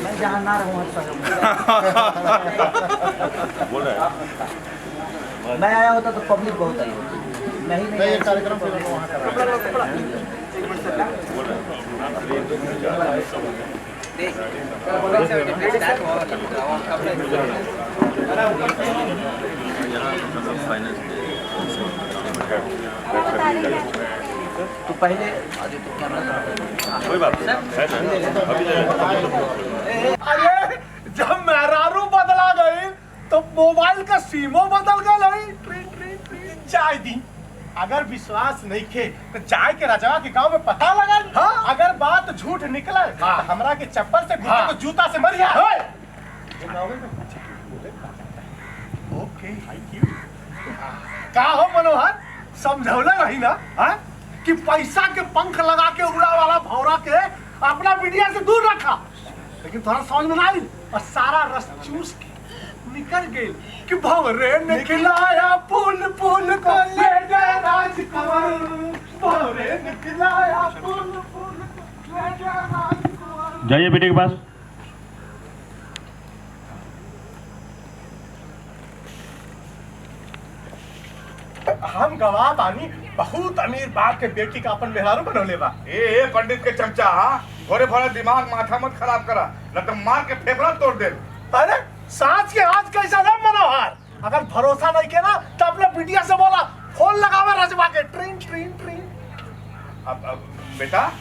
मैं जहाँ ना रहूँ बोल रहा है मैं आया होता तो पब्लिक बहुत आई होती। मैं ही नहीं कार्यक्रम तो पहले कोई बात नहीं। अरे जब मेहरारू बदला गई तो मोबाइल का सिमो बदल गई। चाय दी अगर विश्वास नहीं खे तो चाय के राजवा के गांव में पता लगा। हाँ? अगर बात झूठ निकले तो हमरा के चप्पल से तो जूता से मरिया। ओके थैंक यू। का हो मनोहर समझौले रही ना कि पैसा के पंख लगा के उड़ा वाला भौरा के अपना मीडिया से दूर रखा, लेकिन थोड़ा समझ में ना आई और सारा रस चूस के निकल गई कि भौरे ने खिलाया फूल फूल को ले गए राजकुमार। भौरे ने खिलाया फूल फूल को ले गए राजकुमार। जाइए बेटे के पास। हम गवाह बानी बहुत अमीर बाप के बेटी का अपन मेहरारू बनौले बा। ए पंडित के चमचा थोड़े भोरे दिमाग माथा मत खराब करा, न तो मार के फेफड़ा तोड़ दे। अरे सांच के आज कैसा ना मनोहर, अगर भरोसा नहीं के ना तो अपने बिटिया से बोला फोन लगावे रजवा के ट्रीन ट्रीन ट्रीन। अब बेटा